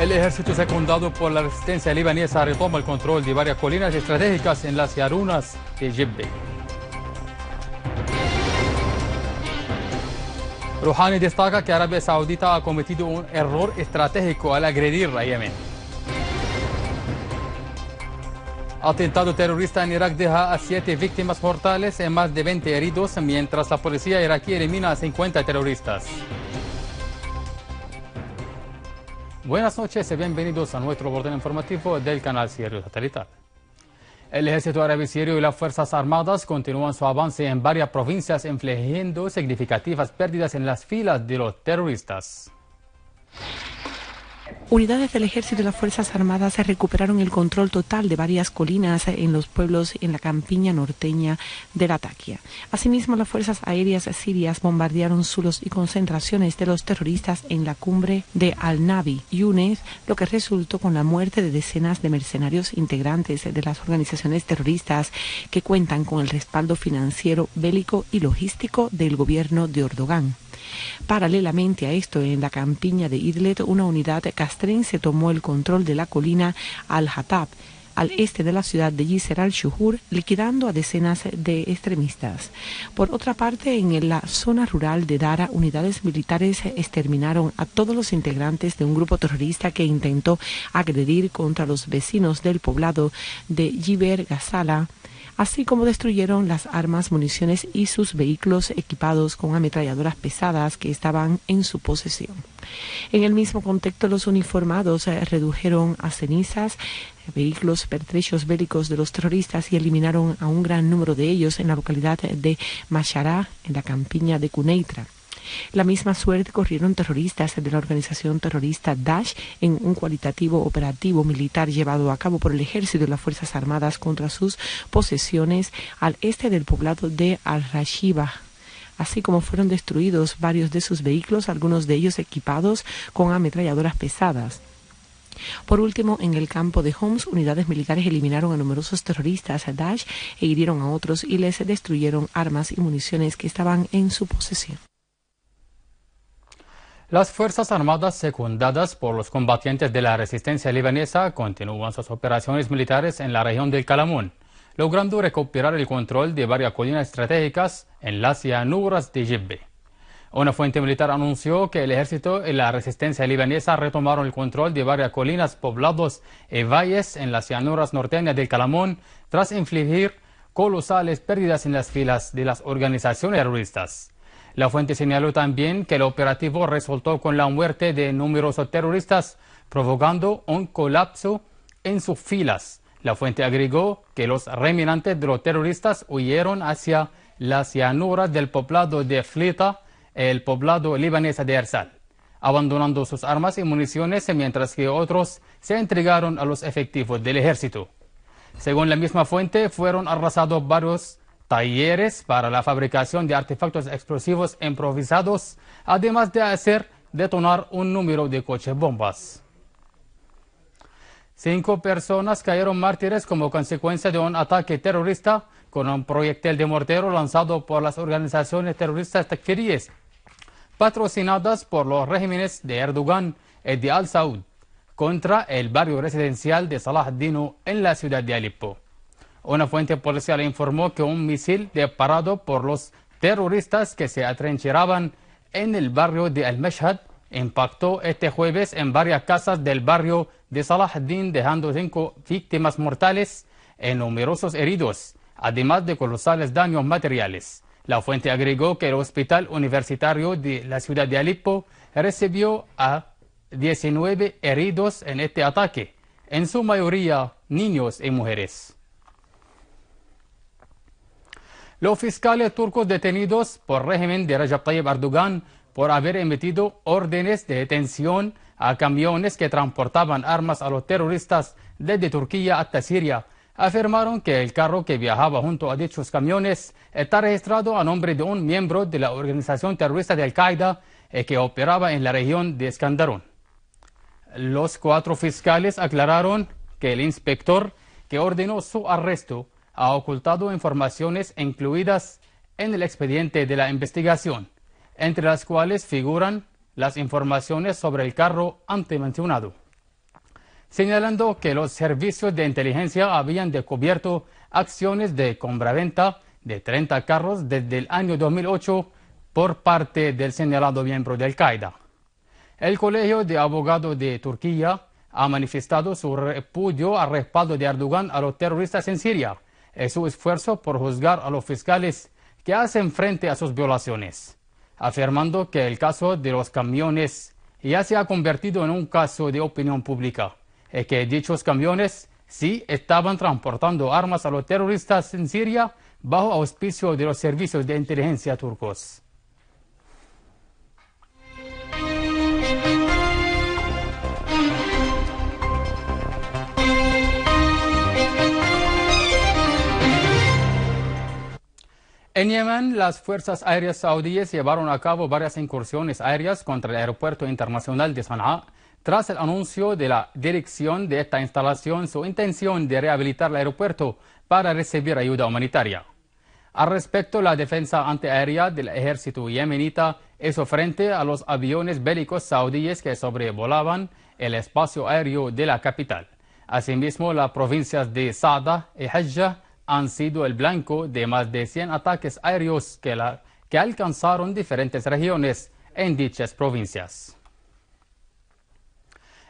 El ejército secundado por la resistencia libanesa retoma el control de varias colinas estratégicas en las llanuras de Jibbe. Rouhani destaca que Arabia Saudita ha cometido un error estratégico al agredir a Yemen. Atentado terrorista en Irak deja a 7 víctimas mortales y más de 20 heridos, mientras la policía iraquí elimina a 50 terroristas. Buenas noches y bienvenidos a nuestro boletín informativo del canal Sirio Satelital. El ejército árabe sirio y las Fuerzas Armadas continúan su avance en varias provincias, infligiendo significativas pérdidas en las filas de los terroristas. Unidades del ejército y las Fuerzas Armadas recuperaron el control total de varias colinas en los pueblos en la campiña norteña de Latakia. Asimismo, las fuerzas aéreas sirias bombardearon zulos y concentraciones de los terroristas en la cumbre de Al-Nabi, Yunes, lo que resultó con la muerte de decenas de mercenarios integrantes de las organizaciones terroristas que cuentan con el respaldo financiero, bélico y logístico del gobierno de Erdogan. Paralelamente a esto, en la campiña de Idlib, una unidad castrense tomó el control de la colina Al-Hatab, al este de la ciudad de Jisr al-Shuhur, liquidando a decenas de extremistas. Por otra parte, en la zona rural de Dara, unidades militares exterminaron a todos los integrantes de un grupo terrorista que intentó agredir contra los vecinos del poblado de Jiber Ghazala, así como destruyeron las armas, municiones y sus vehículos equipados con ametralladoras pesadas que estaban en su posesión. En el mismo contexto, los uniformados redujeron a cenizas vehículos pertrechos bélicos de los terroristas y eliminaron a un gran número de ellos en la localidad de Mashará, en la campiña de Quneitra. La misma suerte corrieron terroristas de la organización terrorista Daesh en un cualitativo operativo militar llevado a cabo por el ejército y las Fuerzas Armadas contra sus posesiones al este del poblado de Al-Rashiba, así como fueron destruidos varios de sus vehículos, algunos de ellos equipados con ametralladoras pesadas. Por último, en el campo de Homs, unidades militares eliminaron a numerosos terroristas a Daesh e hirieron a otros y les destruyeron armas y municiones que estaban en su posesión. Las Fuerzas Armadas secundadas por los combatientes de la resistencia libanesa continúan sus operaciones militares en la región del Calamón, logrando recuperar el control de varias colinas estratégicas en las llanuras de Jibbe. Una fuente militar anunció que el ejército y la resistencia libanesa retomaron el control de varias colinas, poblados y valles en las llanuras norteñas del Calamón tras infligir colosales pérdidas en las filas de las organizaciones terroristas. La fuente señaló también que el operativo resultó con la muerte de numerosos terroristas, provocando un colapso en sus filas. La fuente agregó que los remanentes de los terroristas huyeron hacia las llanuras del poblado de Flita, el poblado libanés de Ersal, abandonando sus armas y municiones, mientras que otros se entregaron a los efectivos del ejército. Según la misma fuente, fueron arrasados varios talleres para la fabricación de artefactos explosivos improvisados, además de hacer detonar un número de coches bombas. 5 personas cayeron mártires como consecuencia de un ataque terrorista con un proyectil de mortero lanzado por las organizaciones terroristas takfiríes, patrocinadas por los regímenes de Erdogan y de Al-Saud, contra el barrio residencial de Salah ad-Din en la ciudad de Alepo. Una fuente policial informó que un misil disparado por los terroristas que se atrincheraban en el barrio de Al-Mashhad impactó este jueves en varias casas del barrio de Salah ad-Din, dejando 5 víctimas mortales y numerosos heridos, además de colosales daños materiales. La fuente agregó que el hospital universitario de la ciudad de Alepo recibió a 19 heridos en este ataque, en su mayoría niños y mujeres. Los fiscales turcos detenidos por el régimen de Recep Tayyip Erdogan por haber emitido órdenes de detención a camiones que transportaban armas a los terroristas desde Turquía hasta Siria, afirmaron que el carro que viajaba junto a dichos camiones está registrado a nombre de un miembro de la organización terrorista de Al-Qaeda que operaba en la región de Escandarón. Los 4 fiscales aclararon que el inspector que ordenó su arresto ha ocultado informaciones incluidas en el expediente de la investigación, entre las cuales figuran las informaciones sobre el carro antemencionado. señalando que los servicios de inteligencia habían descubierto acciones de compraventa de 30 carros desde el año 2008 por parte del señalado miembro de Al-Qaeda. El Colegio de Abogados de Turquía ha manifestado su repudio al respaldo de Erdogan a los terroristas en Siria y su esfuerzo por juzgar a los fiscales que hacen frente a sus violaciones, afirmando que el caso de los camiones ya se ha convertido en un caso de opinión pública y que dichos camiones sí estaban transportando armas a los terroristas en Siria bajo auspicio de los servicios de inteligencia turcos. En Yemen, las fuerzas aéreas saudíes llevaron a cabo varias incursiones aéreas contra el aeropuerto internacional de Sanaa, tras el anuncio de la dirección de esta instalación su intención de rehabilitar el aeropuerto para recibir ayuda humanitaria. Al respecto, la defensa antiaérea del ejército yemenita hizo frente a los aviones bélicos saudíes que sobrevolaban el espacio aéreo de la capital. Asimismo, las provincias de Saada y Hajjah han sido el blanco de más de 100 ataques aéreos que alcanzaron diferentes regiones en dichas provincias.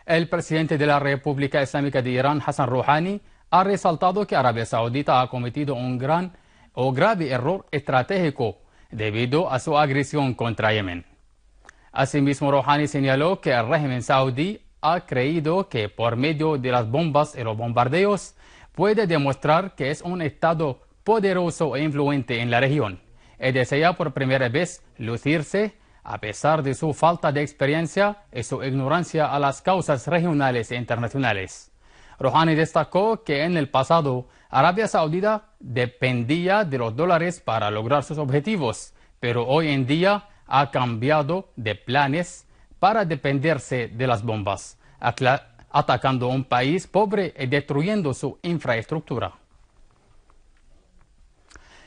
El presidente de la República Islámica de Irán, Hassan Rouhani, ha resaltado que Arabia Saudita ha cometido un gran o grave error estratégico debido a su agresión contra Yemen. Asimismo, Rouhani señaló que el régimen saudí ha creído que por medio de las bombas y los bombardeos puede demostrar que es un Estado poderoso e influyente en la región y desea por primera vez lucirse a pesar de su falta de experiencia y su ignorancia a las causas regionales e internacionales. Rouhani destacó que en el pasado Arabia Saudita dependía de los dólares para lograr sus objetivos, pero hoy en día ha cambiado de planes para dependerse de las bombas, atacando a un país pobre y destruyendo su infraestructura.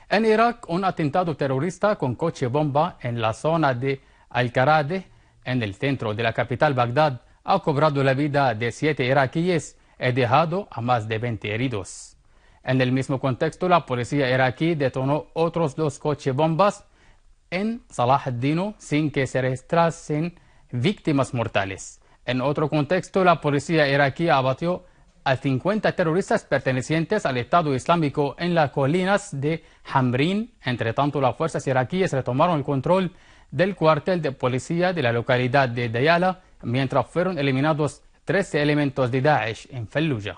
En Irak, un atentado terrorista con coche bomba en la zona de Al-Qarade, en el centro de la capital Bagdad, ha cobrado la vida de 7 iraquíes y dejado a más de 20 heridos. En el mismo contexto, la policía iraquí detonó otros 2 coches bombas en Salah ad-Din sin que se registrasen víctimas mortales. En otro contexto, la policía iraquí abatió a 50 terroristas pertenecientes al Estado Islámico en las colinas de Hamrin. Entre tanto, las fuerzas iraquíes retomaron el control del cuartel de policía de la localidad de Diyala, mientras fueron eliminados 13 elementos de Daesh en Fallujah.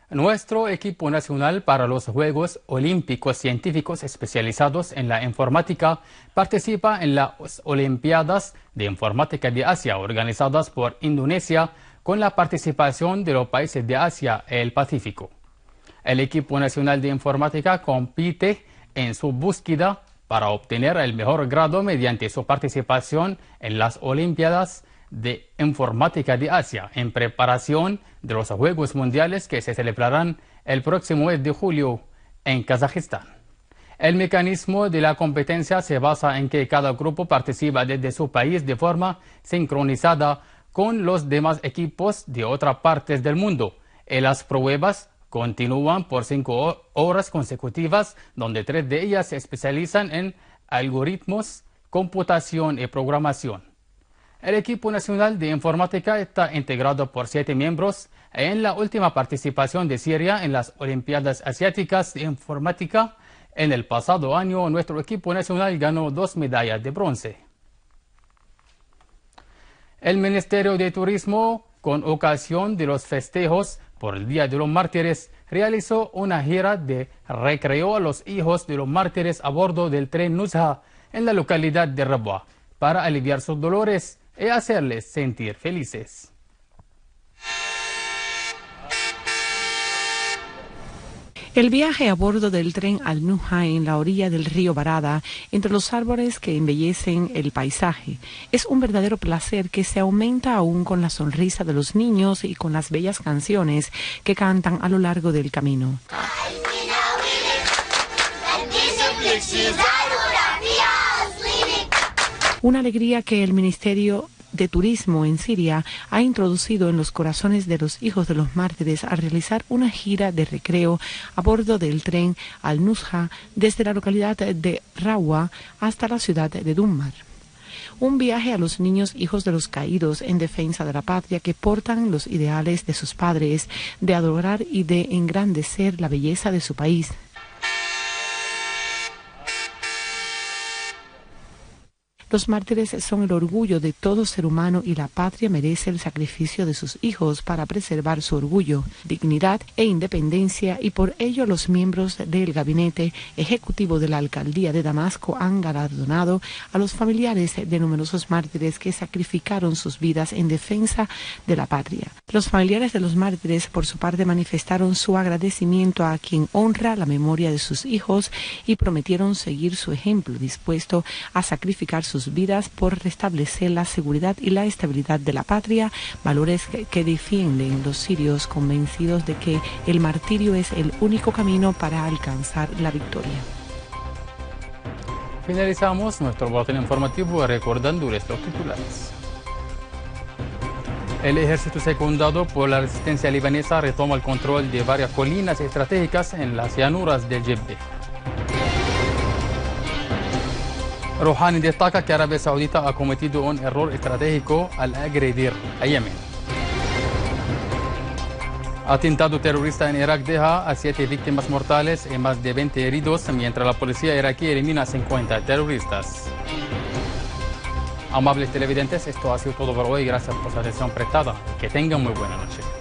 Nuestro equipo nacional para los Juegos Olímpicos Científicos especializados en la informática participa en las Olimpiadas de Informática de Asia organizadas por Indonesia con la participación de los países de Asia y el Pacífico. El equipo nacional de informática compite en su búsqueda para obtener el mejor grado mediante su participación en las Olimpiadas de Informática de Asia en preparación de los Juegos Mundiales que se celebrarán el próximo mes de julio en Kazajistán. El mecanismo de la competencia se basa en que cada grupo participa desde su país de forma sincronizada con los demás equipos de otras partes del mundo y las pruebas continúan por 5 horas consecutivas, donde 3 de ellas se especializan en algoritmos, computación y programación. El equipo nacional de informática está integrado por 7 miembros. En la última participación de Siria en las Olimpiadas Asiáticas de Informática, en el pasado año, nuestro equipo nacional ganó 2 medallas de bronce. El Ministerio de Turismo, con ocasión de los festejos por el Día de los Mártires, realizó una gira de recreo a los hijos de los mártires a bordo del tren Nuzha en la localidad de Rabwa, para aliviar sus dolores y hacerles sentir felices. El viaje a bordo del tren Al-Nuzha en la orilla del río Barada, entre los árboles que embellecen el paisaje, es un verdadero placer que se aumenta aún con la sonrisa de los niños y con las bellas canciones que cantan a lo largo del camino. Una alegría que el Ministerio de Turismo en Siria ha introducido en los corazones de los hijos de los mártires al realizar una gira de recreo a bordo del tren Al-Nusra desde la localidad de Rawa hasta la ciudad de Dummar. Un viaje a los niños hijos de los caídos en defensa de la patria que portan los ideales de sus padres de adorar y de engrandecer la belleza de su país. Los mártires son el orgullo de todo ser humano y la patria merece el sacrificio de sus hijos para preservar su orgullo, dignidad e independencia, y por ello los miembros del gabinete ejecutivo de la alcaldía de Damasco han galardonado a los familiares de numerosos mártires que sacrificaron sus vidas en defensa de la patria. Los familiares de los mártires, por su parte, manifestaron su agradecimiento a quien honra la memoria de sus hijos y prometieron seguir su ejemplo, dispuesto a sacrificar sus vidas por restablecer la seguridad y la estabilidad de la patria, valores que defienden los sirios, convencidos de que el martirio es el único camino para alcanzar la victoria. Finalizamos nuestro boletín informativo recordándoles los titulares. El ejército secundado por la resistencia libanesa retoma el control de varias colinas estratégicas en las llanuras del Jebbe. Rouhani destaca que Arabia Saudita ha cometido un error estratégico al agredir a Yemen. Atentado terrorista en Irak deja a 7 víctimas mortales y más de 20 heridos, mientras la policía iraquí elimina a 50 terroristas. Amables televidentes, esto ha sido todo por hoy. Gracias por su atención prestada. Que tengan muy buena noche.